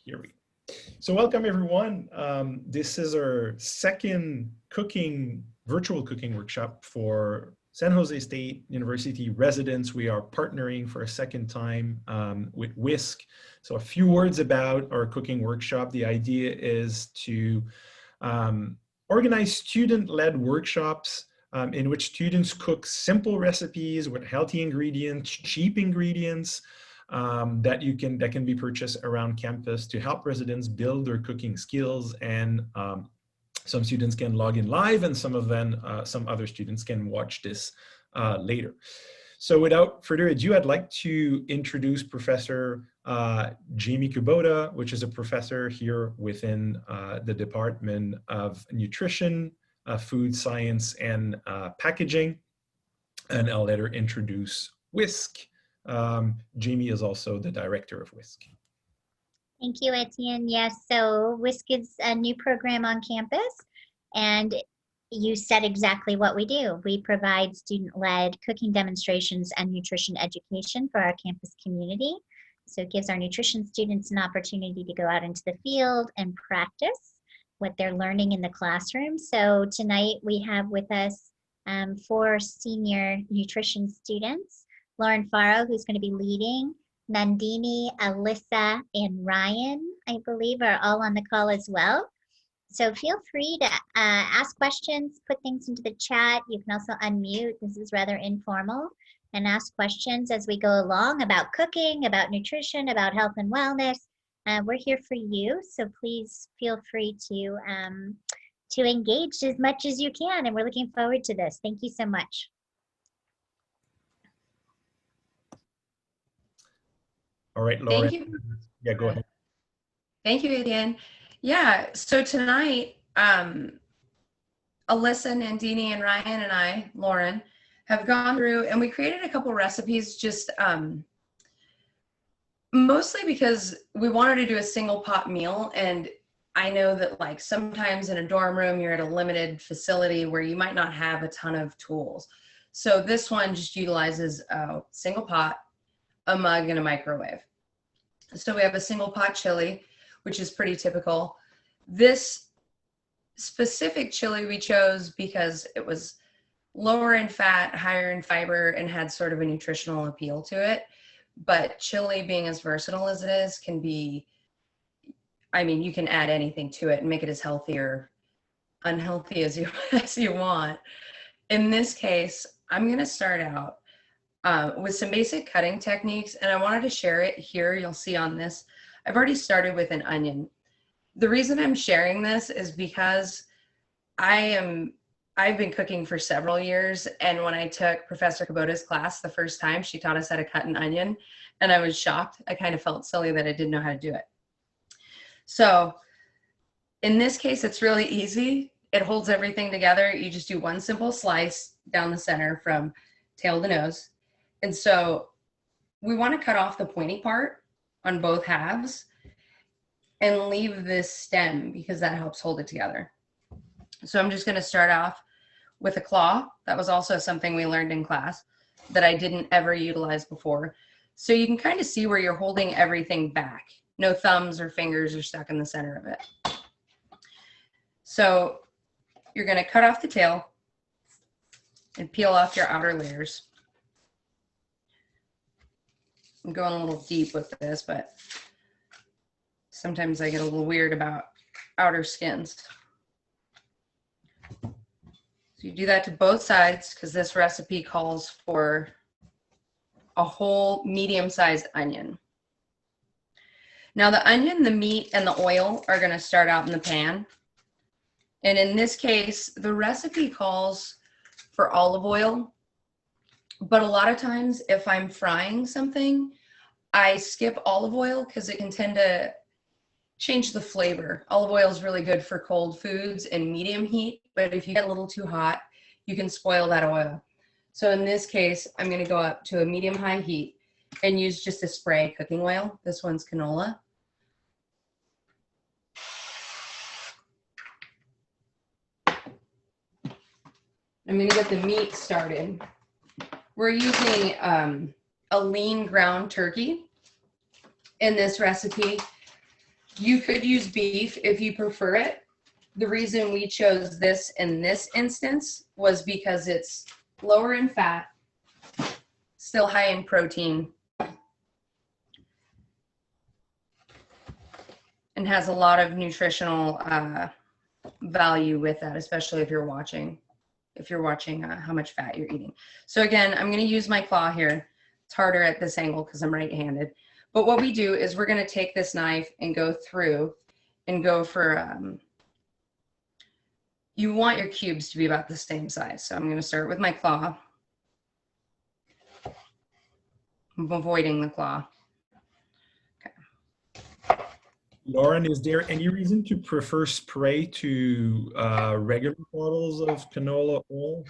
Here we go. So welcome everyone. This is our second virtual cooking workshop for San Jose State University residents. We are partnering for a second time with WHISK. So a few words about our cooking workshop. The idea is to organize student-led workshops in which students cook simple recipes with healthy ingredients, cheap ingredients, that can be purchased around campus to help residents build their cooking skills. And some students can log in live, and some other students can watch this later. So without further ado, I'd like to introduce Professor Jamie Kubota, which is a professor here within the Department of Nutrition, Food Science, and Packaging. And I'll let her introduce WHISK. Jamie is also the director of WHISK. Thank you, Etienne. Yes, so WHISK is a new program on campus, and you said exactly what we do. We provide student-led cooking demonstrations and nutrition education for our campus community. So it gives our nutrition students an opportunity to go out into the field and practice what they're learning in the classroom. So tonight we have with us 4 senior nutrition students. Lauren Faro, who's going to be leading, Nandini, Alyssa, and Ryan, I believe, are all on the call as well. So feel free to ask questions, put things into the chat. You can also unmute. This is rather informal, and ask questions as we go along about cooking, about nutrition, about health and wellness. We're here for you, so please feel free to engage as much as you can, and we're looking forward to this. Thank you so much. All right, Lauren. Thank you. Yeah, go ahead. Thank you, Etienne. Yeah, so tonight, Alyssa, Nandini, and Ryan and I, Lauren, have gone through and we created a couple recipes just mostly because we wanted to do a single pot meal. And I know that like sometimes in a dorm room, you're at a limited facility where you might not have a ton of tools. So this one just utilizes a single pot, a mug, and a microwave. So we have a single pot chili, which is pretty typical. This specific chili we chose because it was lower in fat, higher in fiber, and had sort of a nutritional appeal to it. But chili, being as versatile as it is, can be, I mean, you can add anything to it and make it as healthy or unhealthy as you want. In this case, I'm gonna start out with some basic cutting techniques, and I wanted to share it here. You'll see on this, I've already started with an onion. The reason I'm sharing this is because I've been cooking for several years, and when I took Professor Kubota's class the first time, she taught us how to cut an onion, and I was shocked. I kind of felt silly that I didn't know how to do it. So in this case, it's really easy. It holds everything together. You just do one simple slice down the center from tail to nose. And so we want to cut off the pointy part on both halves and leave this stem because that helps hold it together. So I'm just going to start off with a claw. That was also something we learned in class that I didn't ever utilize before. So you can kind of see where you're holding everything back. No thumbs or fingers are stuck in the center of it. So you're going to cut off the tail and peel off your outer layers. I'm going a little deep with this, but sometimes I get a little weird about outer skins. So you do that to both sides because this recipe calls for a whole medium-sized onion. Now the onion, the meat, and the oil are going to start out in the pan. And in this case, the recipe calls for olive oil. But a lot of times if I'm frying something, I skip olive oil because it can tend to change the flavor. Olive oil is really good for cold foods and medium heat, but if you get a little too hot, you can spoil that oil. So in this case, I'm going to go up to a medium-high heat and use just a spray cooking oil. This one's canola. I'm going to get the meat started. We're using a lean ground turkey in this recipe. You could use beef if you prefer it. The reason we chose this in this instance was because it's lower in fat, still high in protein, and has a lot of nutritional value with that, especially if you're watching how much fat you're eating. So again, I'm going to use my claw here. It's harder at this angle because I'm right-handed. But what we do is we're going to take this knife and go through and go for, you want your cubes to be about the same size. So I'm going to start with my claw. I'm avoiding the claw. Lauren, is there any reason to prefer spray to regular bottles of canola oil?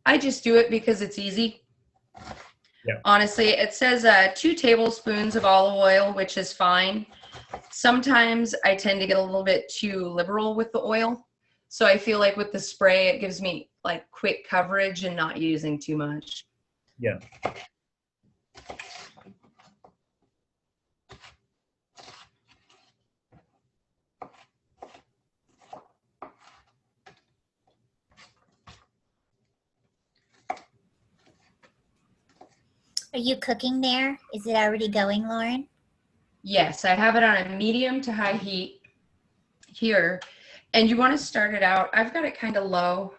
I just do it because it's easy. Yeah. Honestly, it says 2 tablespoons of olive oil, which is fine. Sometimes I tend to get a little bit too liberal with the oil. So I feel like with the spray, it gives me like quick coverage and not using too much. Yeah. Are you cooking there? Is it already going, Lauren? Yes, I have it on a medium to high heat here. And you want to start it out. I've got it kind of low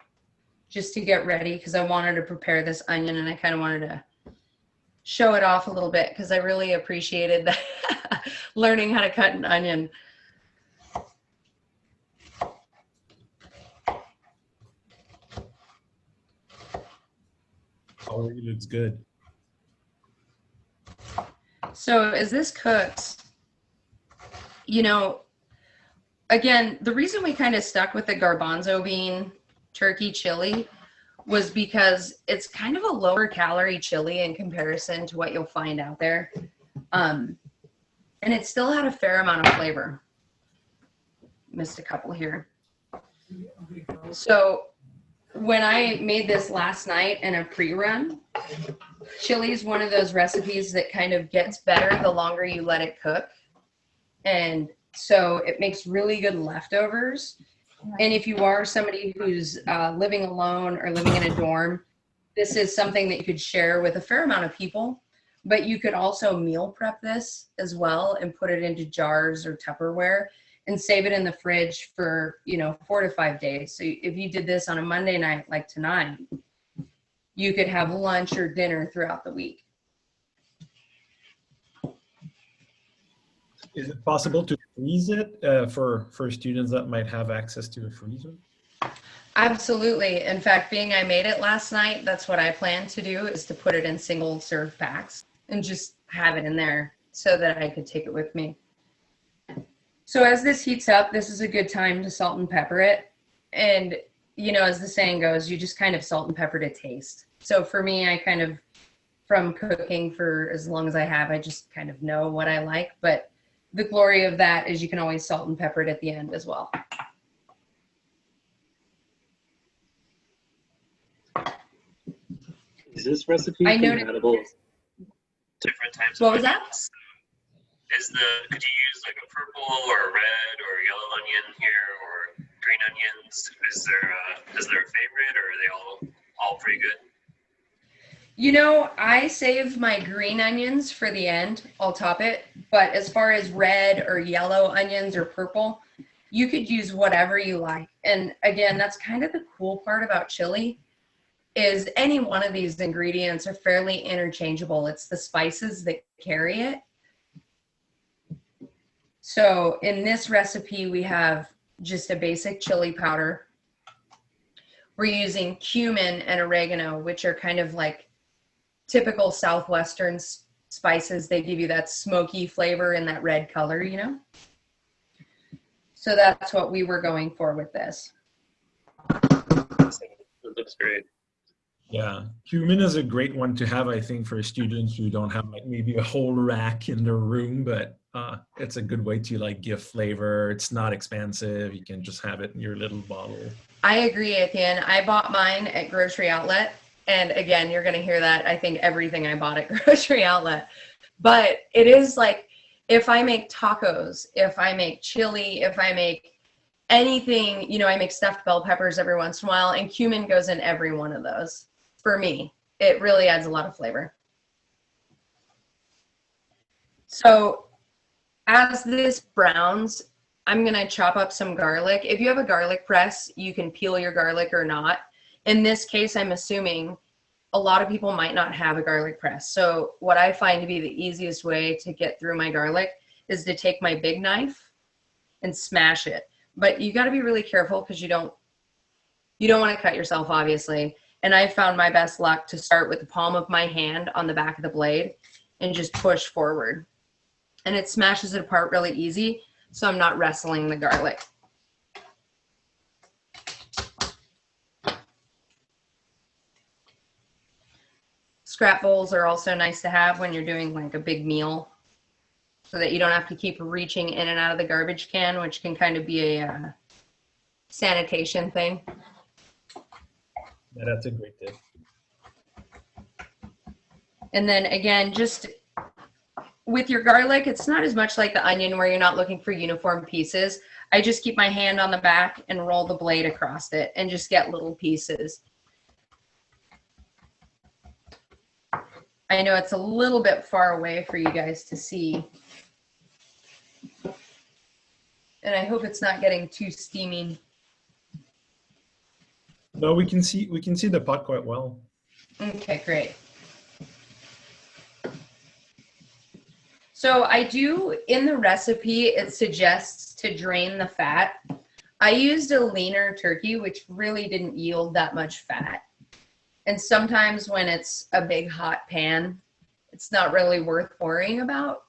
just to get ready because I wanted to prepare this onion and I kind of wanted to show it off a little bit because I really appreciated that learning how to cut an onion. Oh, it looks good. So as this cooks, you know, again, the reason we kind of stuck with the garbanzo bean turkey chili was because it's kind of a lower calorie chili in comparison to what you'll find out there. And it still had a fair amount of flavor. Missed a couple here. So when I made this last night in a pre-run, chili is one of those recipes that kind of gets better the longer you let it cook. And so it makes really good leftovers. And if you are somebody who's living alone or living in a dorm, this is something that you could share with a fair amount of people. But you could also meal prep this as well and put it into jars or Tupperware and save it in the fridge for, 4 to 5 days. So if you did this on a Monday night like tonight, you could have lunch or dinner throughout the week. Is it possible to freeze it for students that might have access to a freezer? Absolutely. In fact, being I made it last night, that's what I plan to do, is to put it in single serve packs and just have it in there so that I could take it with me. So as this heats up, this is a good time to salt and pepper it. And, as the saying goes, you just kind of salt and pepper to taste. So for me, I kind of, from cooking for as long as I have, I just kind of know what I like. But the glory of that is you can always salt and pepper it at the end as well. Is this recipe compatible with different types of What was that? onions? Could you use like a purple or a red or a yellow onion here or green onions? Is there a favorite, or are they all pretty good? I save my green onions for the end. I'll top it. But as far as red or yellow onions or purple, you could use whatever you like. And again, that's kind of the cool part about chili, is any one of these ingredients are fairly interchangeable. It's the spices that carry it. So in this recipe, we have just a basic chili powder. We're using cumin and oregano, which are kind of like typical Southwestern spices. They give you that smoky flavor and that red color, So that's what we were going for with this. It looks great. Yeah, cumin is a great one to have, I think, for students who don't have like maybe a whole rack in their room, but it's a good way to like give flavor. It's not expensive. You can just have it in your little bottle. I agree, Etienne. I bought mine at Grocery Outlet. And again, you're going to hear that, I think, everything I bought at Grocery Outlet. But it is like, if I make tacos, if I make chili, if I make anything, you know, I make stuffed bell peppers every once in a while, and cumin goes in every one of those. For me, it really adds a lot of flavor. So as this browns, I'm gonna chop up some garlic. If you have a garlic press, you can peel your garlic or not. In this case, I'm assuming a lot of people might not have a garlic press. So what I find to be the easiest way to get through my garlic is to take my big knife and smash it. But you gotta be really careful because you don't wanna cut yourself, obviously. And I found my best luck to start with the palm of my hand on the back of the blade and just push forward. And it smashes it apart really easy, so I'm not wrestling the garlic. Scrap bowls are also nice to have when you're doing like a big meal, so that you don't have to keep reaching in and out of the garbage can, which can kind of be a sanitation thing. Yeah, that's a great tip. And then again, just with your garlic, it's not as much like the onion where you're not looking for uniform pieces. I just keep my hand on the back and roll the blade across it and just get little pieces. I know it's a little bit far away for you guys to see. And I hope it's not getting too steaming. No, we can see the pot quite well. Okay, great. So I do, in the recipe, it suggests to drain the fat. I used a leaner turkey, which really didn't yield that much fat. And sometimes when it's a big hot pan, it's not really worth worrying about.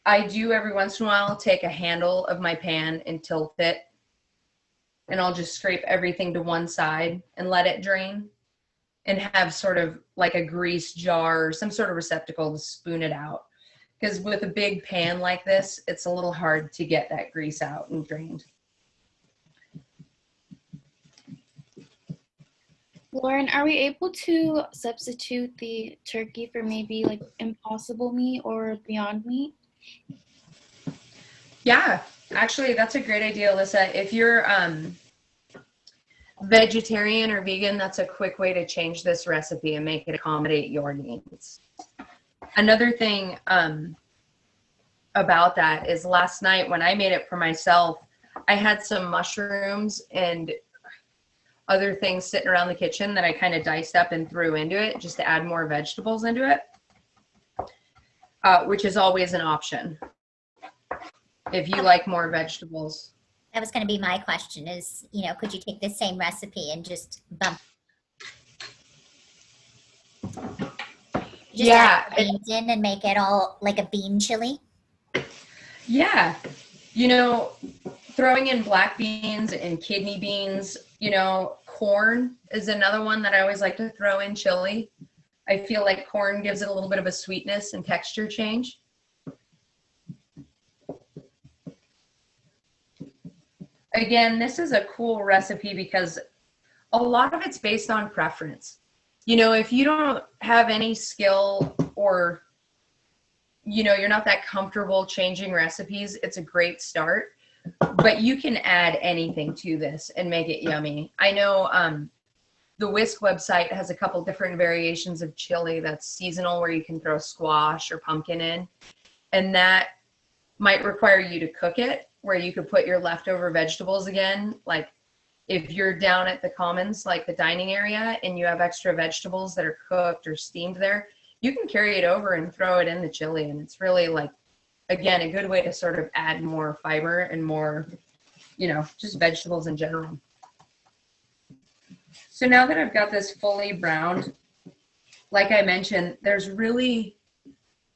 I do every once in a while take a handle of my pan and tilt it, and I'll just scrape everything to one side and let it drain, and have sort of like a grease jar or some sort of receptacle to spoon it out. Because with a big pan like this, it's a little hard to get that grease out and drained. Lauren, are we able to substitute the turkey for maybe like Impossible meat or Beyond Meat? Yeah, actually, that's a great idea, Alyssa. If you're vegetarian or vegan, that's a quick way to change this recipe and make it accommodate your needs. Another thing about that is last night when I made it for myself, I had some mushrooms and other things sitting around the kitchen that I kind of diced up and threw into it just to add more vegetables into it, which is always an option if you like more vegetables. That was going to be my question is, you know, could you take the same recipe and just bump? Just add beans in and make it all like a bean chili? Yeah. You know, throwing in black beans and kidney beans, you know, corn is another one that I always like to throw in chili. I feel like corn gives it a little bit of a sweetness and texture change. Again, this is a cool recipe because a lot of it's based on preference. You know, if you don't have any skill or, you know, you're not that comfortable changing recipes, it's a great start. But you can add anything to this and make it yummy. I know the WHISK website has a couple different variations of chili that's seasonal where you can throw squash or pumpkin in. And that might require you to cook it, where you could put your leftover vegetables again. Like if you're down at the commons, like the dining area, and you have extra vegetables that are cooked or steamed there, you can carry it over and throw it in the chili. And it's really like, again, a good way to sort of add more fiber and more, you know, just vegetables in general. So now that I've got this fully browned, like I mentioned, there's really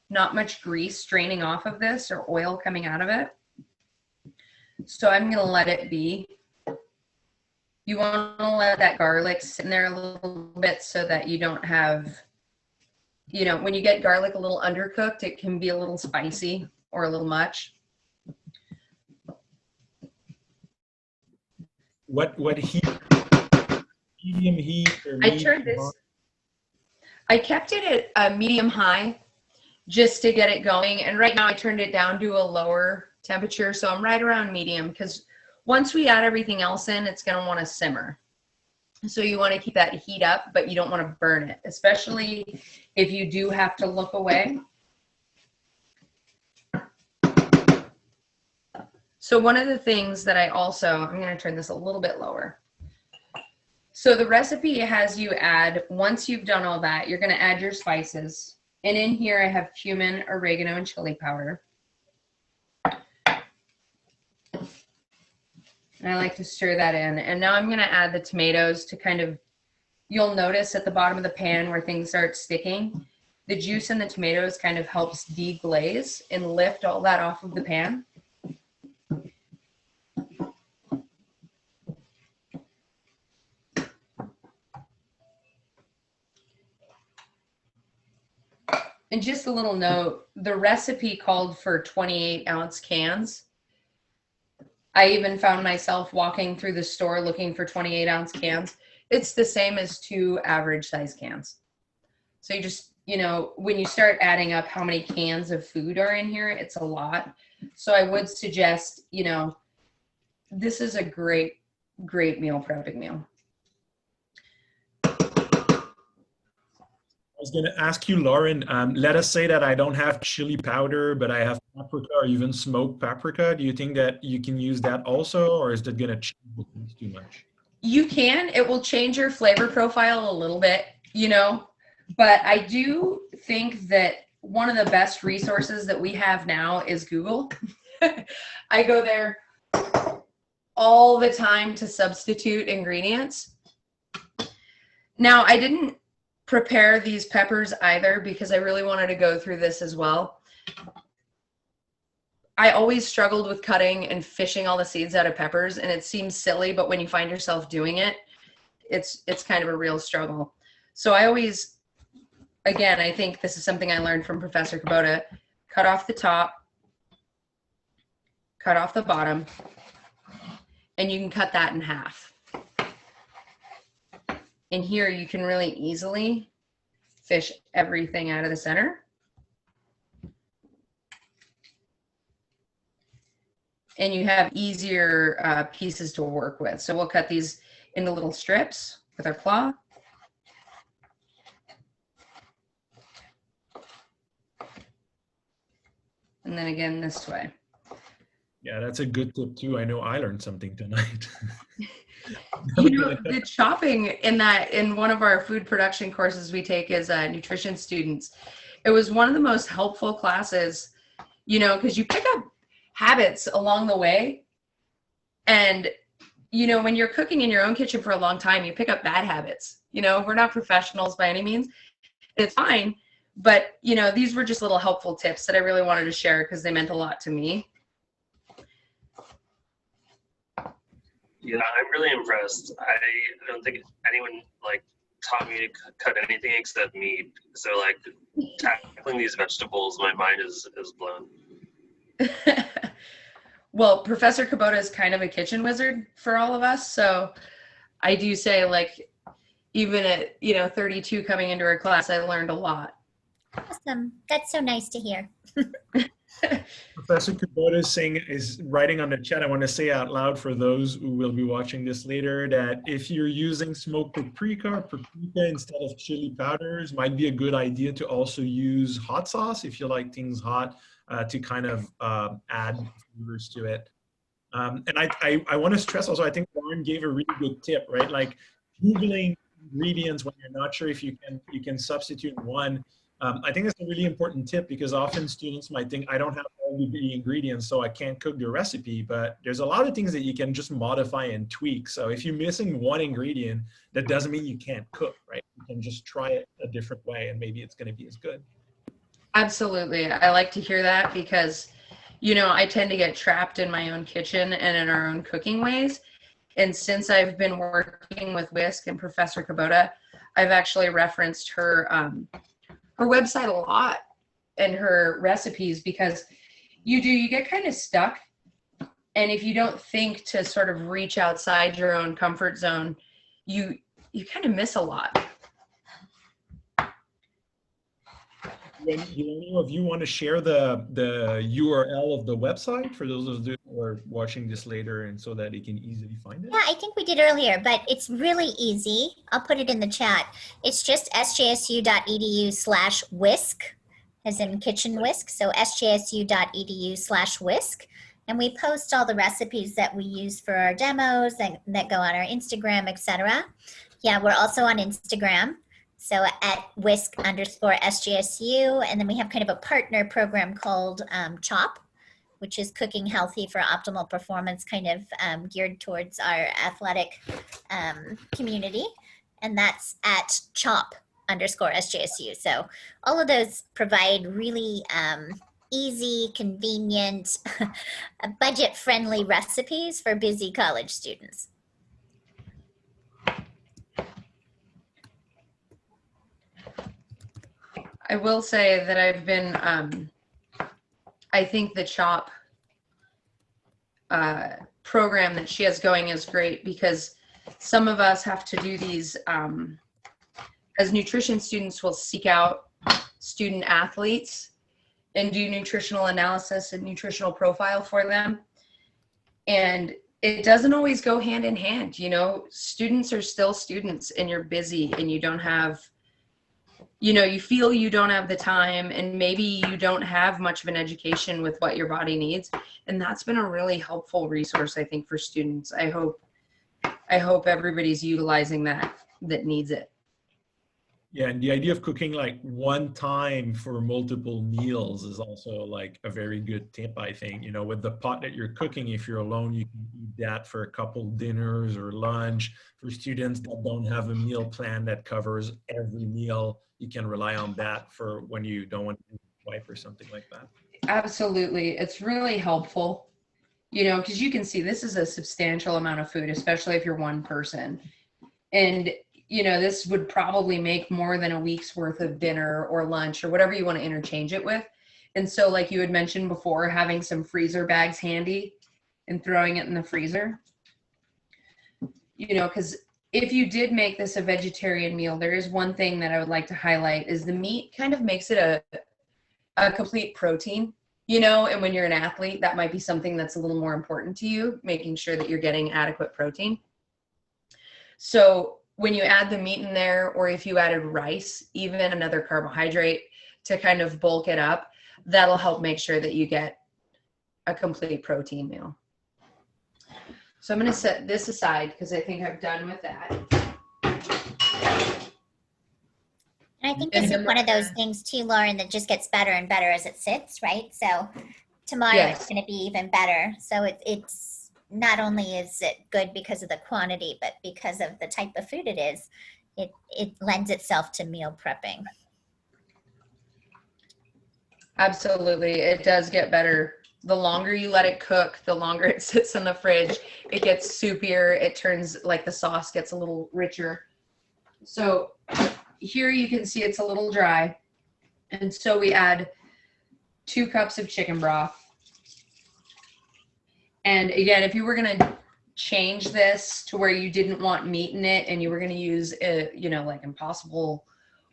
not much grease draining off of this or oil coming out of it. So I'm going to let it be. You want to let that garlic sit in there a little bit so that you don't have, you know, when you get garlic a little undercooked, it can be a little spicy or a little much. What heat? Medium heat or I turned this. I kept it at a medium high just to get it going. And right now I turned it down to a lower temperature. So I'm right around medium, because once we add everything else in, it's going to want to simmer. So you want to keep that heat up, but you don't want to burn it, especially if you do have to look away. So one of the things that I'm going to turn this a little bit lower. So the recipe has you add, once you've done all that, you're going to add your spices. And in here I have cumin, oregano, and chili powder. And I like to stir that in. And now I'm going to add the tomatoes to kind of, you'll notice at the bottom of the pan where things start sticking, the juice in the tomatoes kind of helps deglaze and lift all that off of the pan. And just a little note, the recipe called for 28-ounce cans. I even found myself walking through the store looking for 28-ounce cans. It's the same as 2 average size cans. So you just, you know, when you start adding up how many cans of food are in here, it's a lot. So I would suggest, you know, this is a great, great meal prepping meal. I was going to ask you, Lauren, let us say that I don't have chili powder, but I have paprika or even smoked paprika. Do you think that you can use that also, or is that going to change things too much? You can. It will change your flavor profile a little bit, you know, but I do think that one of the best resources that we have now is Google. I go there all the time to substitute ingredients. Now, I didn't prepare these peppers either because I really wanted to go through this as well. I always struggled with cutting and fishing all the seeds out of peppers, and it seems silly, but when you find yourself doing it, it's kind of a real struggle. So I always, again, I think this is something I learned from Professor Kubota: cut off the top, cut off the bottom, and you can cut that in half. And here you can really easily fish everything out of the center. And you have easier pieces to work with. So we'll cut these into little strips with our claw. And then again this way. Yeah, that's a good tip too. I know I learned something tonight. You know, the chopping in one of our food production courses we take as nutrition students, it was one of the most helpful classes, you know, because you pick up habits along the way. And, you know, when you're cooking in your own kitchen for a long time, you pick up bad habits. You know, we're not professionals by any means. It's fine. But, you know, these were just little helpful tips that I really wanted to share because they meant a lot to me. Yeah, I'm really impressed. I don't think anyone like taught me to cut anything except meat. So like tackling these vegetables, my mind is blown. Well, Professor Kubota is kind of a kitchen wizard for all of us. So I do say, like, even at, you know, 32 coming into her class, I learned a lot. Awesome. That's so nice to hear. Professor Kubota is writing on the chat. I want to say out loud for those who will be watching this later that if you're using smoked paprika instead of chili powders, might be a good idea to also use hot sauce if you like things hot to kind of add flavors to it. And I want to stress also, I think Lauren gave a really good tip, right? Like Googling ingredients when you're not sure if you can substitute one. I think that's a really important tip because often students might think, I don't have all the ingredients, so I can't cook the recipe, but there's a lot of things that you can just modify and tweak. So if you're missing one ingredient, that doesn't mean you can't cook, right? You can just try it a different way and maybe it's going to be as good. Absolutely. I like to hear that because, you know, I tend to get trapped in my own kitchen and in our own cooking ways. And since I've been working with WHISK and Professor Kubota, I've actually referenced her website a lot and her recipes because you get kind of stuck. And if you don't think to sort of reach outside your own comfort zone, you kind of miss a lot. Do any of you want to share the URL of the website for those of you who are watching this later, and so that they can easily find it? Yeah, I think we did earlier, but it's really easy. I'll put it in the chat. It's just sjsu.edu/whisk, as in kitchen whisk. So sjsu.edu/whisk. And we post all the recipes that we use for our demos that go on our Instagram, etc. Yeah, we're also on Instagram. So at WHISK_SJSU. And then we have kind of a partner program called CHOP, which is cooking healthy for optimal performance, kind of geared towards our athletic community. And that's at CHOP_SJSU. So all of those provide really easy, convenient, budget-friendly recipes for busy college students. I will say that I've been, I think the CHOP program that she has going is great, because some of us have to do these, as nutrition students, will seek out student athletes and do nutritional analysis and nutritional profile for them. And it doesn't always go hand in hand. You know, students are still students, and you're busy, and you don't have, you know, you feel you don't have the time, and maybe you don't have much of an education with what your body needs. And that's been a really helpful resource, I think, for students. I hope everybody's utilizing that needs it. Yeah, and the idea of cooking like one time for multiple meals is also like a very good tip, I think. You know, with the pot that you're cooking, if you're alone, you can eat that for a couple dinners or lunch. For students that don't have a meal plan that covers every meal, you can rely on that for when you don't want to wipe or something like that. Absolutely. It's really helpful, you know, because you can see this is a substantial amount of food, especially if you're one person. And you know, this would probably make more than a week's worth of dinner or lunch or whatever you want to interchange it with. And so, like you had mentioned before, having some freezer bags handy and throwing it in the freezer, you know, because if you did make this a vegetarian meal, there is one thing that I would like to highlight is the meat kind of makes it a complete protein, you know, and when you're an athlete, that might be something that's a little more important to you, making sure that you're getting adequate protein. So when you add the meat in there, or if you added rice, even another carbohydrate to kind of bulk it up, that'll help make sure that you get a complete protein meal. So I'm going to set this aside because I think I'm done with that. And I think this is one of those things too, Lauren, that just gets better and better as it sits, right? So tomorrow it's going to be even better. So it's not only is it good because of the quantity, but because of the type of food it is, it lends itself to meal prepping. Absolutely. It does get better. The longer you let it cook, the longer it sits in the fridge, it gets soupier. It turns, like, the sauce gets a little richer. So here you can see it's a little dry. And so we add 2 cups of chicken broth. And again, if you were going to change this to where you didn't want meat in it and you were going to use, you know, like Impossible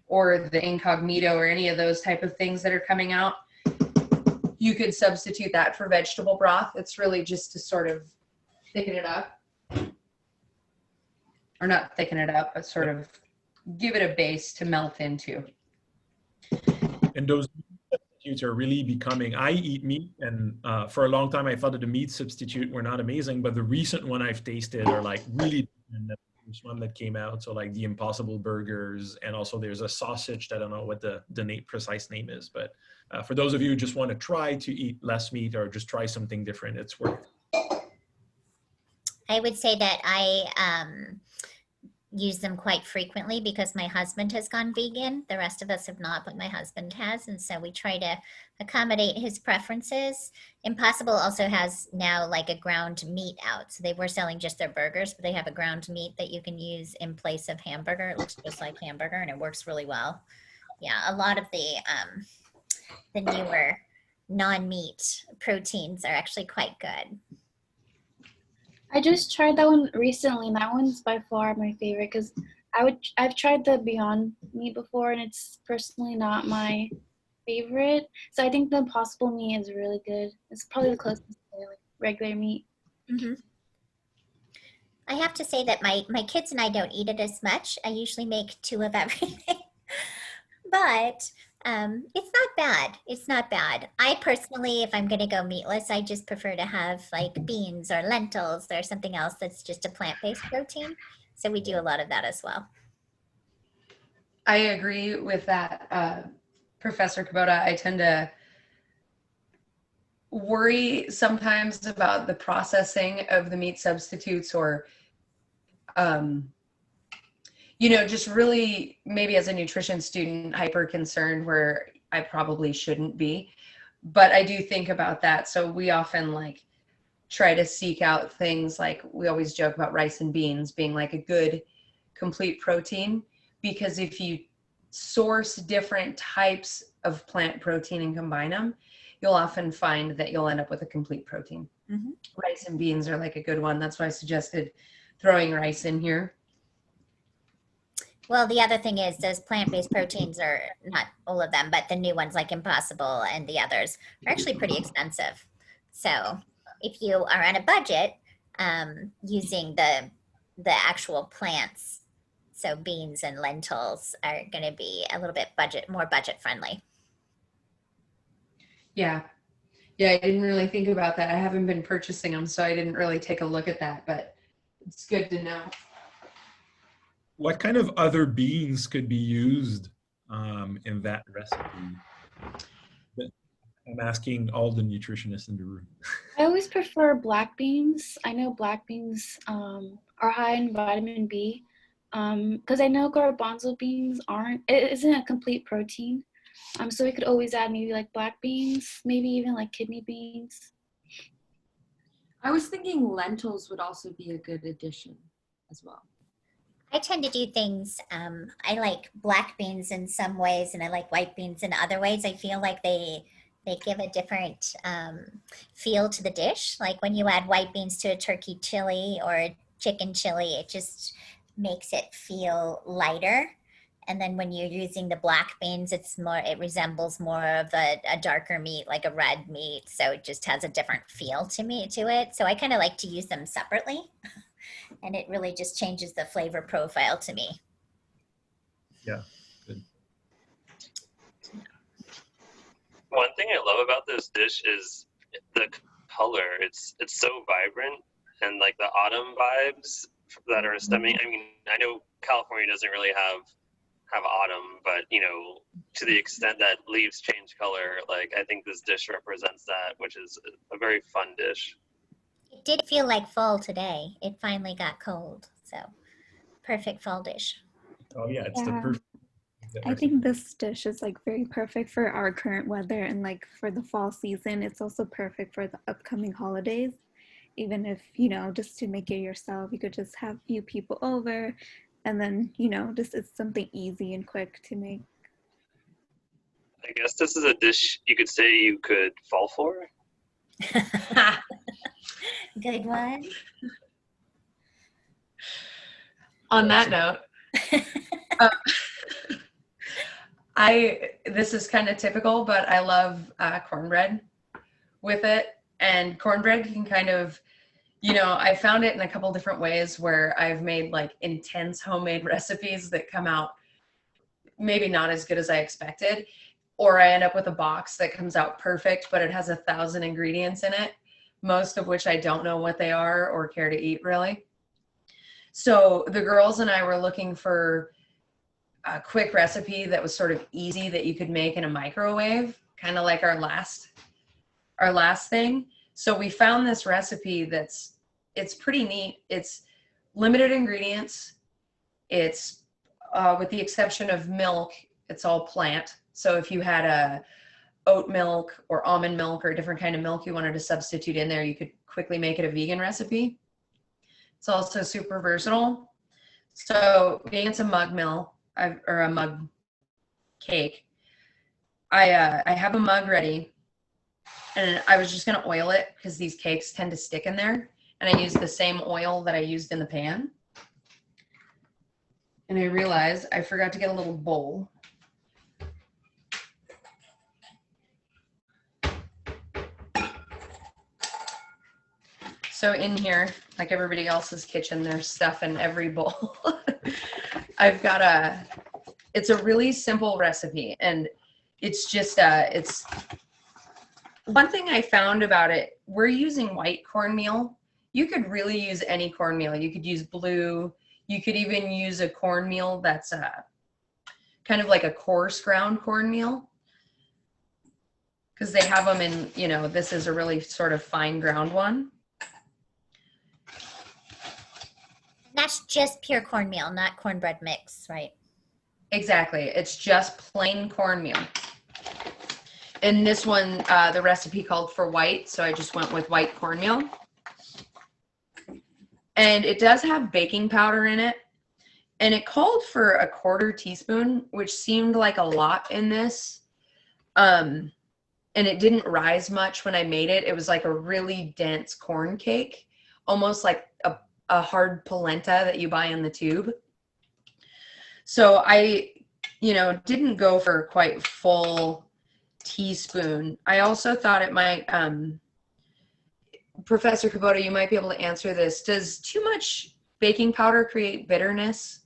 or the Incognito or any of those type of things that are coming out, you could substitute that for vegetable broth. It's really just to sort of thicken it up. Or not thicken it up, but sort of give it a base to melt into. And those substitutes are really becoming, I eat meat, and for a long time I thought that the meat substitute were not amazing, but the recent one I've tasted are like really different than the first one that came out. So like the Impossible burgers, and also there's a sausage that I don't know what the precise name is, but for those of you who just want to try to eat less meat or just try something different, it's worth it. I would say that I use them quite frequently because my husband has gone vegan. The rest of us have not, but my husband has. And so we try to accommodate his preferences. Impossible also has now like a ground meat out. So they were selling just their burgers, but they have a ground meat that you can use in place of hamburger. It looks just like hamburger and it works really well. Yeah, a lot of the newer non-meat proteins are actually quite good. I just tried that one recently, and that one's by far my favorite because I've tried the Beyond Meat before, and it's personally not my favorite. So I think the Impossible meat is really good. It's probably the closest to like regular meat. Hmm. I have to say that my kids and I don't eat it as much. I usually make 2 of everything, but it's not bad. It's not bad. I personally, if I'm going to go meatless, I just prefer to have like beans or lentils or something else that's just a plant-based protein. So we do a lot of that as well. I agree with that, Professor Kubota. I tend to worry sometimes about the processing of the meat substitutes, or just really maybe as a nutrition student, hyper concerned where I probably shouldn't be. But I do think about that. So we often like try to seek out things like, we always joke about rice and beans being like a good complete protein, because if you source different types of plant protein and combine them, you'll often find that you'll end up with a complete protein. Mm-hmm. Rice and beans are like a good one. That's why I suggested throwing rice in here. Well, the other thing is those plant-based proteins are not all of them, but the new ones like Impossible and the others are actually pretty expensive. So if you are on a budget, using the actual plants, so beans and lentils are going to be a little bit more budget friendly. Yeah. I didn't really think about that. I haven't been purchasing them, so I didn't really take a look at that, but it's good to know. What kind of other beans could be used in that recipe? I'm asking all the nutritionists in the room. I always prefer black beans. I know black beans are high in vitamin B, because I know garbanzo beans isn't a complete protein. So we could always add maybe like black beans, maybe even like kidney beans. I was thinking lentils would also be a good addition as well. I tend to do things, I like black beans in some ways and I like white beans in other ways. I feel like they give a different feel to the dish. Like when you add white beans to a turkey chili or a chicken chili, it just makes it feel lighter. And then when you're using the black beans, it resembles more of a darker meat, like a red meat. So it just has a different feel to it. So I kind of like to use them separately. And it really just changes the flavor profile to me. Yeah, good. One thing I love about this dish is the color. It's so vibrant, and like the autumn vibes that are stemming. I mean, I know California doesn't really have autumn, but to the extent that leaves change color, like I think this dish represents that, which is a very fun dish. It did feel like fall today. It finally got cold, so perfect fall dish. Oh yeah, it's the Yeah. perfect. I think this dish is like very perfect for our current weather, and like for the fall season, it's also perfect for the upcoming holidays. Even if, just to make it yourself, you could just have a few people over, and then, just it's something easy and quick to make. I guess this is a dish you could say you could fall for. Good one. On that note, this is kind of typical, but I love cornbread with it. And cornbread can kind of, I found it in a couple different ways where I've made like intense homemade recipes that come out maybe not as good as I expected, or I end up with a box that comes out perfect, but it has 1,000 ingredients in it, most of which I don't know what they are or care to eat really. So the girls and I were looking for a quick recipe that was sort of easy that you could make in a microwave, kind of like our last thing. So we found this recipe it's pretty neat. It's limited ingredients. It's with the exception of milk, it's all plant. So if you had a oat milk or almond milk or a different kind of milk you wanted to substitute in there, you could quickly make it a vegan recipe. It's also super versatile. So being it's a mug mill or a mug cake, I have a mug ready, and I was just gonna oil it because these cakes tend to stick in there, and I used the same oil that I used in the pan. And I realized I forgot to get a little bowl. So in here, like everybody else's kitchen, there's stuff in every bowl. I've got it's a really simple recipe, and it's just, it's one thing I found about it. We're using white cornmeal. You could really use any cornmeal. You could use blue. You could even use a cornmeal that's kind of like a coarse ground cornmeal, because they have them in, you know, this is a really sort of fine ground one. That's just pure cornmeal, not cornbread mix, right? Exactly. It's just plain cornmeal. And this one, the recipe called for white, so I just went with white cornmeal. And it does have baking powder in it. And it called for a 1/4 teaspoon, which seemed like a lot in this. And it didn't rise much when I made it. It was like a really dense corn cake, almost like a hard polenta that you buy in the tube. So I, you know, didn't go for quite full teaspoon. I also thought it might, Professor Kubota, you might be able to answer this. Does too much baking powder create bitterness?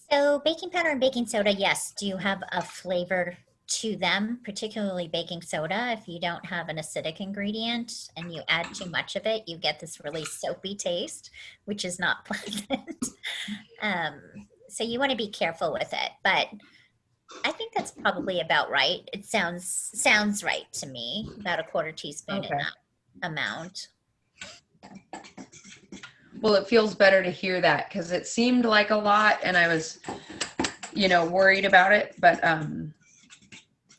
So baking powder and baking soda, yes, do have a flavor to them, particularly baking soda. If you don't have an acidic ingredient and you add too much of it, you get this really soapy taste, which is not pleasant. So you want to be careful with it, but I think that's probably about right. It sounds right to me, about a 1/4 teaspoon in that amount. Well, it feels better to hear that, because it seemed like a lot and I was, you know, worried about it, but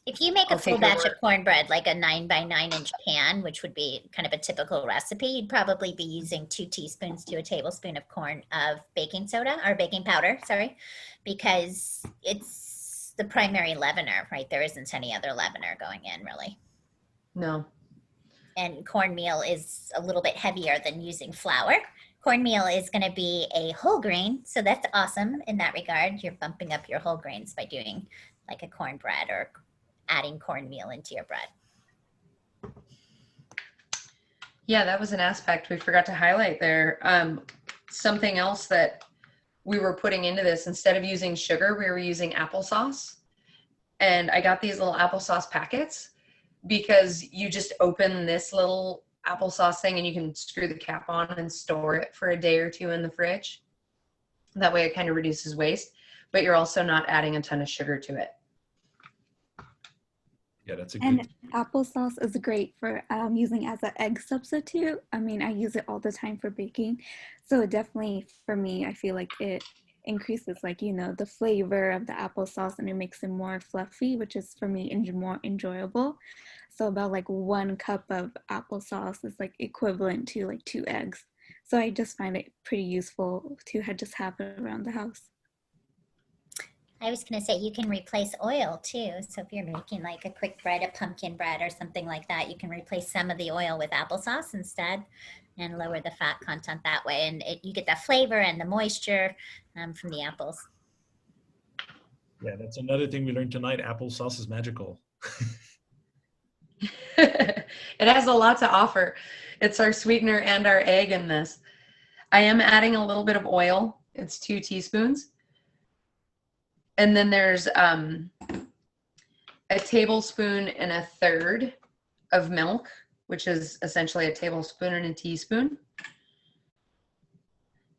if you make a I'll full take your batch word. of cornbread, like a 9 by 9 inch pan, which would be kind of a typical recipe, you'd probably be using 2 teaspoons to a tablespoon of baking soda or baking powder, sorry, because it's the primary leavener, right? There isn't any other leavener going in really. no. And cornmeal is a little bit heavier than using flour. Cornmeal is going to be a whole grain, so that's awesome in that regard. You're bumping up your whole grains by doing like a cornbread or adding cornmeal into your bread. Yeah, that was an aspect we forgot to highlight there. Something else that we were putting into this, instead of using sugar, we were using applesauce. And I got these little applesauce packets because you just open this little applesauce thing and you can screw the cap on and store it for a day or 2 in the fridge. That way it kind of reduces waste, but you're also not adding a ton of sugar to it. Yeah, that's a And good. applesauce is great for using as an egg substitute. I mean, I use it all the time for baking. So it definitely, for me, I feel like it increases, like, you know, the flavor of the applesauce, and it makes it more fluffy, which is for me more enjoyable. So about like 1 cup of applesauce is like equivalent to like 2 eggs. So I just find it pretty useful to just have it around the house. I was going to say you can replace oil too. So if you're making like a quick bread, a pumpkin bread or something like that, you can replace some of the oil with applesauce instead and lower the fat content that way. And you get that flavor and the moisture from the apples. Yeah, that's another thing we learned tonight. Applesauce is magical. It has a lot to offer. It's our sweetener and our egg in this. I am adding a little bit of oil. It's 2 teaspoons. And then there's a tablespoon and a third of milk, which is essentially a tablespoon and a teaspoon.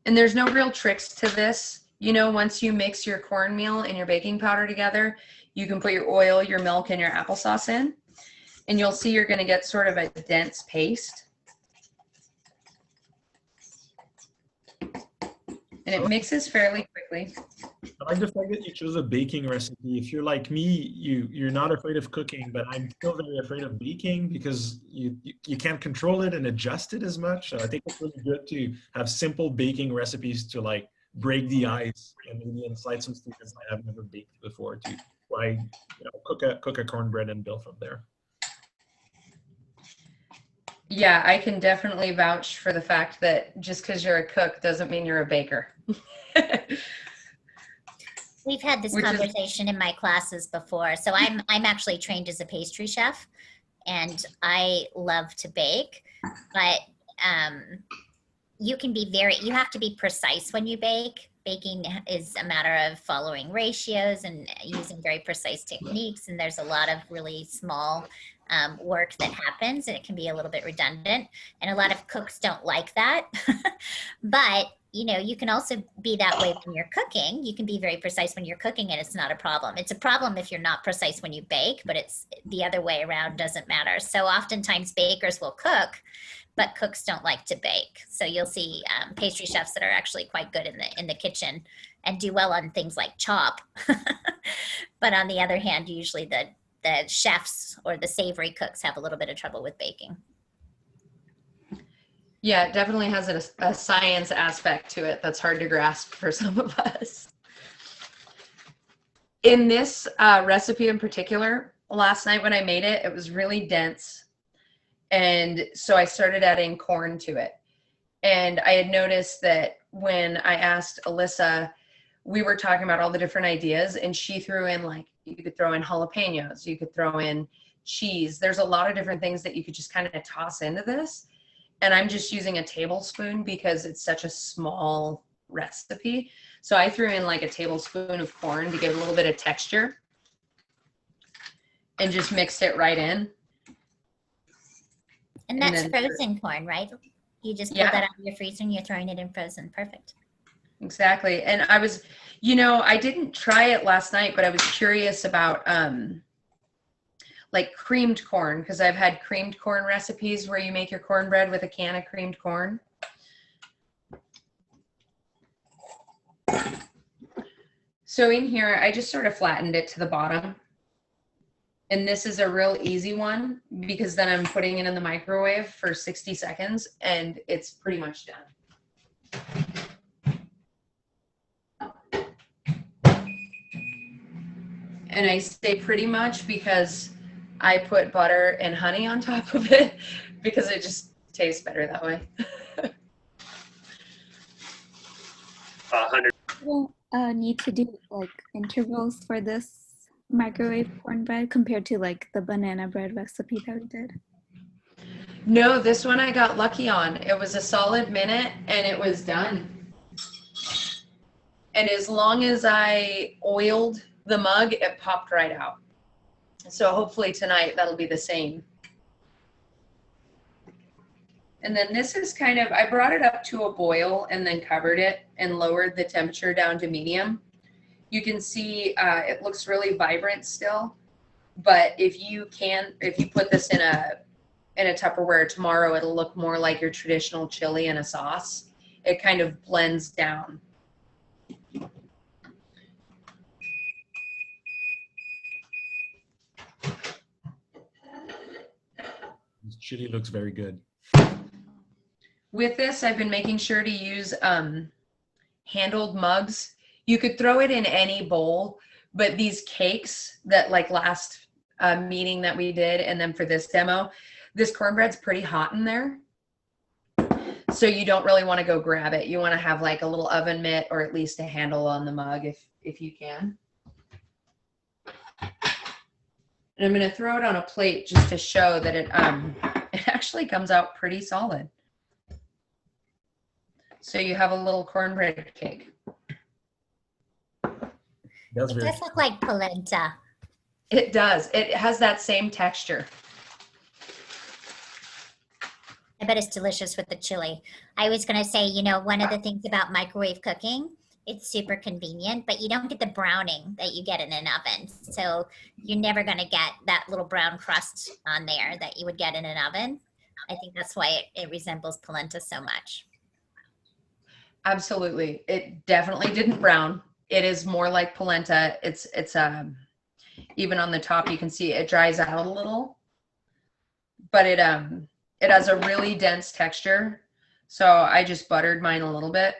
And there's no real tricks to this. You know, once you mix your cornmeal and your baking powder together, you can put your oil, your milk, and your applesauce in. And you'll see you're going to get sort of a dense paste. And it mixes fairly quickly. I like the fact that you chose a baking recipe. If you're like me, you're not afraid of cooking, but I'm still very afraid of baking because you can't control it and adjust it as much. So I think it's really good to have simple baking recipes to like break the ice and maybe incite some students that have never baked before to try, you know, cook a cornbread and build from there. Yeah, I can definitely vouch for the fact that just because you're a cook doesn't mean you're a baker. We've had this conversation in my classes before. So I'm actually trained as a pastry chef, and I love to bake, but you can be you have to be precise when you bake. Baking is a matter of following ratios and using very precise techniques. And there's a lot of really small work that happens, and it can be a little bit redundant. And a lot of cooks don't like that. But, you know, you can also be that way when you're cooking. You can be very precise when you're cooking, and it's not a problem. It's a problem if you're not precise when you bake, but it's the other way around, doesn't matter. So oftentimes bakers will cook, but cooks don't like to bake. So you'll see pastry chefs that are actually quite good in the kitchen and do well on things like chop. But on the other hand, usually the chefs or the savory cooks have a little bit of trouble with baking. Yeah, it definitely has a science aspect to it that's hard to grasp for some of us. In this recipe in particular, last night when I made it, it was really dense. And so I started adding corn to it. And I had noticed that when I asked Alyssa, we were talking about all the different ideas, and she threw in, like, you could throw in jalapenos, you could throw in cheese. There's a lot of different things that you could just kind of toss into this. And I'm just using a tablespoon because it's such a small recipe. So I threw in like a tablespoon of corn to give a little bit of texture and just mixed it right in. And that's frozen corn, right? You just pull that out of your freezer and you're throwing it in frozen. Perfect. Exactly. And I was, you know, I didn't try it last night, but I was curious about like creamed corn, because I've had creamed corn recipes where you make your cornbread with a can of creamed corn. So in here, I just sort of flattened it to the bottom. And this is a real easy one because then I'm putting it in the microwave for 60 seconds and it's pretty much done. And I say pretty much because I put butter and honey on top of it because it just tastes better that way. 100. You don't need to do like intervals for this microwave cornbread compared to like the banana bread recipe that we did. No, this one I got lucky on. It was a solid minute and it was done. And as long as I oiled the mug, it popped right out. So hopefully tonight that'll be the same. And then this is kind of, I brought it up to a boil and then covered it and lowered the temperature down to medium. You can see it looks really vibrant still, but if you put this in a Tupperware tomorrow, it'll look more like your traditional chili in a sauce. It kind of blends down. This chili looks very good. With this, I've been making sure to use handled mugs. You could throw it in any bowl, but these cakes that like last meeting that we did, and then for this demo, this cornbread's pretty hot in there. So you don't really want to go grab it. You want to have like a little oven mitt or at least a handle on the mug if you can. And I'm going to throw it on a plate just to show that it actually comes out pretty solid. So you have a little cornbread cake. It does look like polenta. It does. It has that same texture. I bet it's delicious with the chili. I was going to say, you know, one of the things about microwave cooking, it's super convenient, but you don't get the browning that you get in an oven. So you're never going to get that little brown crust on there that you would get in an oven. I think that's why it resembles polenta so much. Absolutely. It definitely didn't brown. It is more like polenta. It's even on the top, you can see it dries out a little, but it has a really dense texture. So I just buttered mine a little bit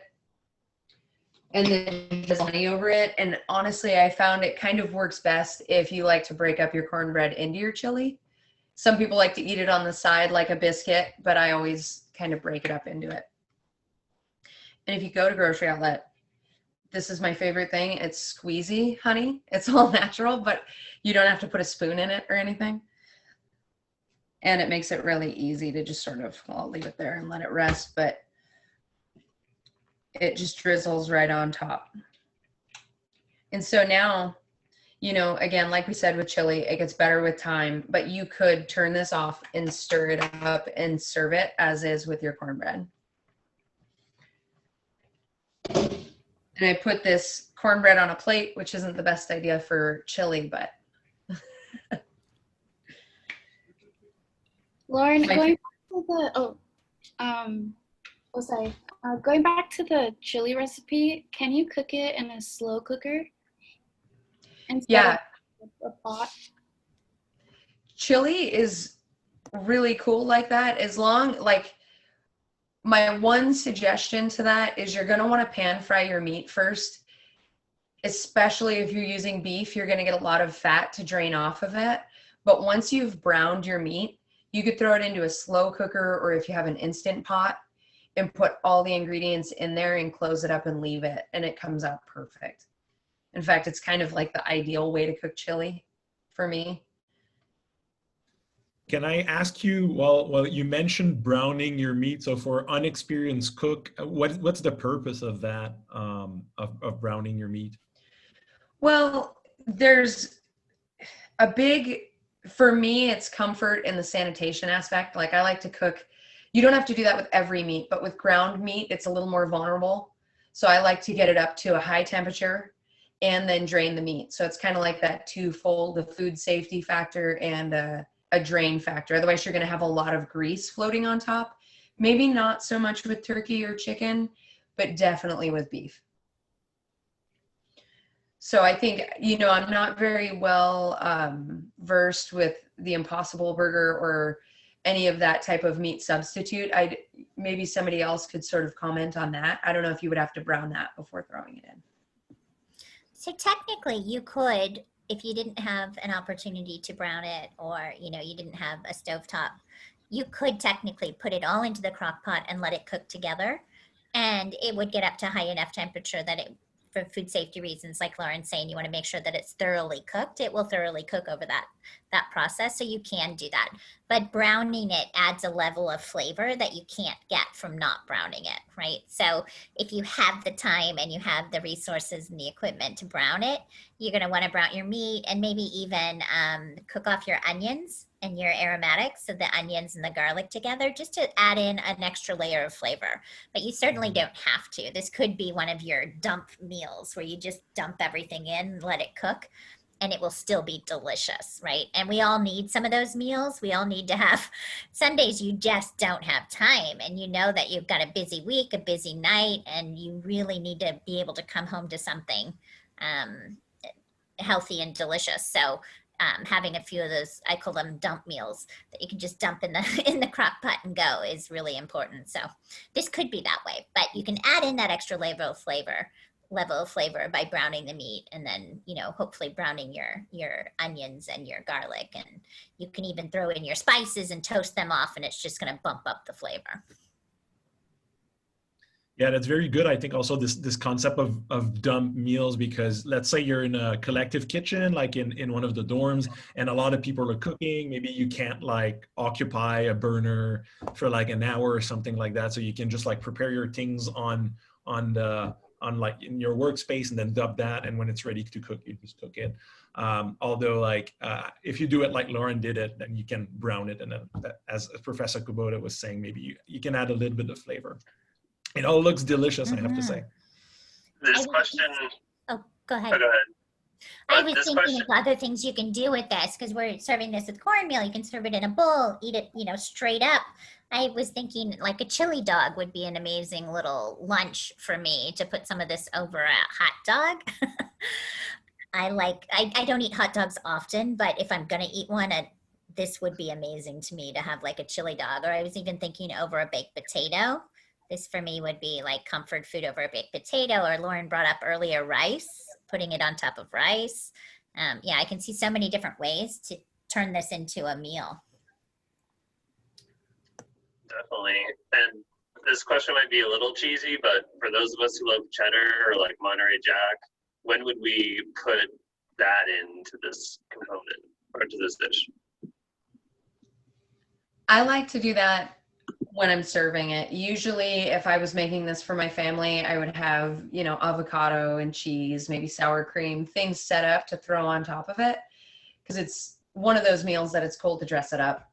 and then just honey over it. And honestly, I found it kind of works best if you like to break up your cornbread into your chili. Some people like to eat it on the side like a biscuit, but I always kind of break it up into it. And if you go to grocery outlet, this is my favorite thing. It's squeezy honey. It's all natural, but you don't have to put a spoon in it or anything. And it makes it really easy to just sort of, well, I'll leave it there and let it rest, but it just drizzles right on top. And so now, you know, again, like we said with chili, it gets better with time, but you could turn this off and stir it up and serve it as is with your cornbread. And I put this cornbread on a plate, which isn't the best idea for chili, but. Lauren, going back to the chili recipe, can you cook it in a slow cooker instead of a pot? Chili is really cool like that. As long, like, my one suggestion to that is you're going to want to pan fry your meat first, especially if you're using beef. You're going to get a lot of fat to drain off of it. But once you've browned your meat, you could throw it into a slow cooker, or if you have an instant pot, and put all the ingredients in there and close it up and leave it, and it comes out perfect. In fact, it's kind of like the ideal way to cook chili for me. Can I ask you, well, you mentioned browning your meat. So for unexperienced cook, what's the purpose of that, of browning your meat? Well, there's a big, for me, it's comfort in the sanitation aspect. Like, I like to cook, you don't have to do that with every meat, but with ground meat, it's a little more vulnerable. So I like to get it up to a high temperature and then drain the meat. So it's kind of like that twofold, a food safety factor and a drain factor. Otherwise, you're going to have a lot of grease floating on top. Maybe not so much with turkey or chicken, but definitely with beef. So I think, you know, I'm not very well versed with the Impossible Burger or any of that type of meat substitute. Maybe somebody else could sort of comment on that. I don't know if you would have to brown that before throwing it in. So technically you could, if you didn't have an opportunity to brown it, or, you know, you didn't have a stovetop, you could technically put it all into the crock pot and let it cook together. And it would get up to high enough temperature that it, for food safety reasons, like Lauren's saying, you want to make sure that it's thoroughly cooked. It will thoroughly cook over that process. So you can do that. But browning it adds a level of flavor that you can't get from not browning it, right? So if you have the time and you have the resources and the equipment to brown it, you're going to want to brown your meat and maybe even cook off your onions and your aromatics, so the onions and the garlic together, just to add in an extra layer of flavor. But you certainly don't have to. This could be one of your dump meals where you just dump everything in, let it cook, and it will still be delicious, right? And we all need some of those meals. We all need to have, some days you just don't have time, and you know that you've got a busy week, a busy night, and you really need to be able to come home to something healthy and delicious. So having a few of those, I call them dump meals, that you can just dump in the crock pot and go, is really important. So this could be that way, but you can add in that extra level of flavor by browning the meat, and then, you know, hopefully browning your onions and your garlic, and you can even throw in your spices and toast them off, and it's just going to bump up the flavor. Yeah, that's very good. I think also this concept of dump meals, because let's say you're in a collective kitchen, like in one of the dorms, and a lot of people are cooking. Maybe you can't like occupy a burner for like an hour or something like that. So you can just like prepare your things on like in your workspace and then dump that. And when it's ready to cook, you just cook it. Although like if you do it like Lauren did it, then you can brown it. And then as Professor Kubota was saying, maybe you can add a little bit of flavor. It all looks delicious, I have to say. This question. Oh, go ahead. Oh, go ahead. I was thinking of other things you can do with this, because we're serving this with cornmeal. You can serve it in a bowl, eat it, you know, straight up. I was thinking like a chili dog would be an amazing little lunch for me, to put some of this over a hot dog. I don't eat hot dogs often, but if I'm going to eat one, this would be amazing to me to have like a chili dog. Or I was even thinking over a baked potato. This for me would be like comfort food over a baked potato. Or Lauren brought up earlier rice, putting it on top of rice. Yeah, I can see so many different ways to turn this into a meal. Definitely. And this question might be a little cheesy, but for those of us who love cheddar or like Monterey Jack, when would we put that into this component or to this dish? I like to do that when I'm serving it. Usually if I was making this for my family, I would have, you know, avocado and cheese, maybe sour cream, things set up to throw on top of it. Because it's one of those meals that it's cool to dress it up.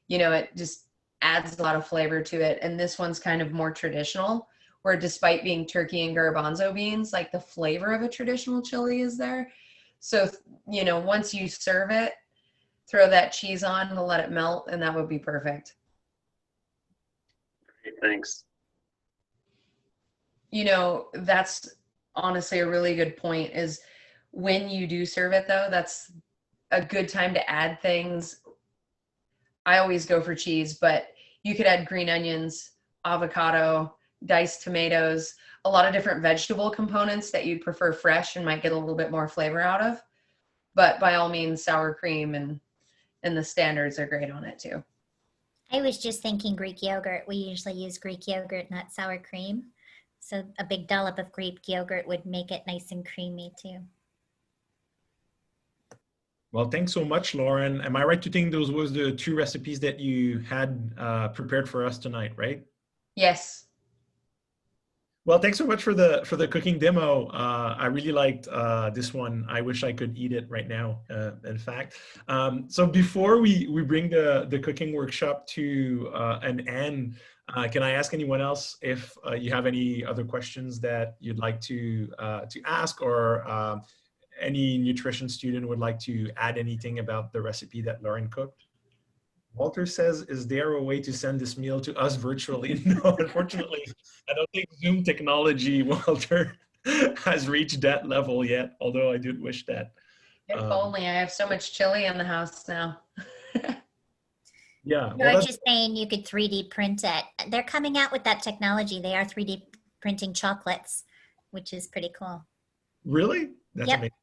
You know, it just adds a lot of flavor to it. And this one's kind of more traditional, where despite being turkey and garbanzo beans, like the flavor of a traditional chili is there. So, you know, once you serve it, throw that cheese on and let it melt, and that would be perfect. Great, thanks. You know, that's honestly a really good point, is when you do serve it though, that's a good time to add things. I always go for cheese, but you could add green onions, avocado, diced tomatoes, a lot of different vegetable components that you'd prefer fresh and might get a little bit more flavor out of. But by all means, sour cream and the standards are great on it too. I was just thinking Greek yogurt. We usually use Greek yogurt, not sour cream. So a big dollop of Greek yogurt would make it nice and creamy too. Well, thanks so much, Lauren. Am I right to think those was the 2 recipes that you had prepared for us tonight, right? Yes. Well, thanks so much for the cooking demo. I really liked this one. I wish I could eat it right now, in fact. So before we bring the cooking workshop to an end, can I ask anyone else if you have any other questions that you'd like to ask, or any nutrition student would like to add anything about the recipe that Lauren cooked? Walter says, is there a way to send this meal to us virtually? No, unfortunately, I don't think Zoom technology, Walter, has reached that level yet, although I do wish that. If only. I have so much chili in the house now. Yeah. No, I was just saying you could 3D print it. They're coming out with that technology. They are 3D printing chocolates, which is pretty cool. Really? That's Yep. amazing.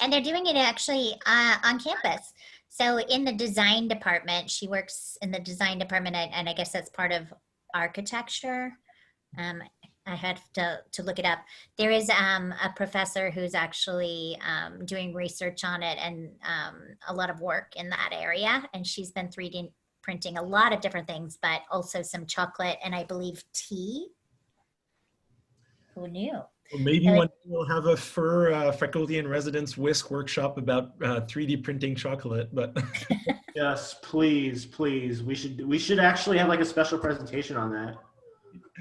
And they're doing it actually on campus. So in the design department, she works in the design department, and I guess that's part of architecture. I had to look it up. There is a professor who's actually doing research on it, and a lot of work in that area. And she's been 3D printing a lot of different things, but also some chocolate and I believe tea. Who knew? Well, maybe one day we'll have a FUR faculty and residence WHISK workshop about 3D printing chocolate, but yes, please, please. We should actually have like a special presentation on that.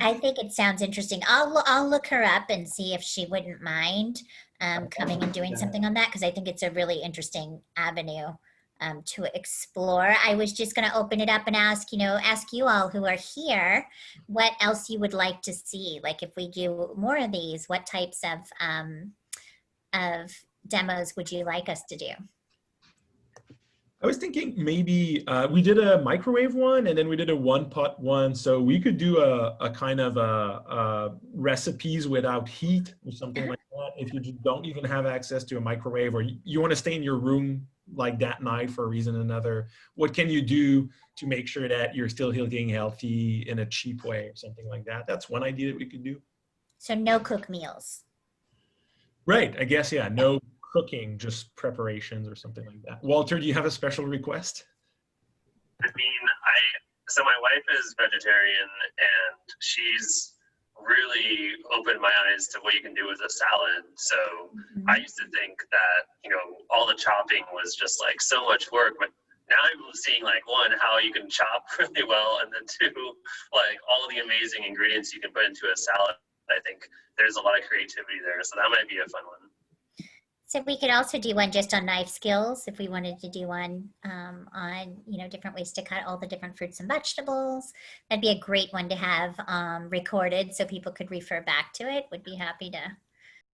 I think it sounds interesting. I'll look her up and see if she wouldn't mind coming and doing something on that, because I think it's a really interesting avenue to explore. I was just going to open it up and ask you all who are here what else you would like to see. Like if we do more of these, what types of demos would you like us to do? I was thinking maybe we did a microwave one, and then we did a one-pot one. So we could do a kind of a recipes without heat or something like that. If you just don't even have access to a microwave, or you want to stay in your room like that night for a reason or another, what can you do to make sure that you're still eating healthy in a cheap way or something like that? That's one idea that we could do. So no cook meals. Right. I guess, yeah, no cooking, just preparations or something like that. Walter, do you have a special request? I mean, so my wife is vegetarian, and she's really opened my eyes to what you can do with a salad. So I used to think that, all the chopping was just like so much work, but now I'm seeing like, one, how you can chop really well, and then two, like all the amazing ingredients you can put into a salad. I think there's a lot of creativity there. So that might be a fun one. So we could also do one just on knife skills if we wanted to do one on, different ways to cut all the different fruits and vegetables. That'd be a great one to have recorded so people could refer back to it. Would be happy to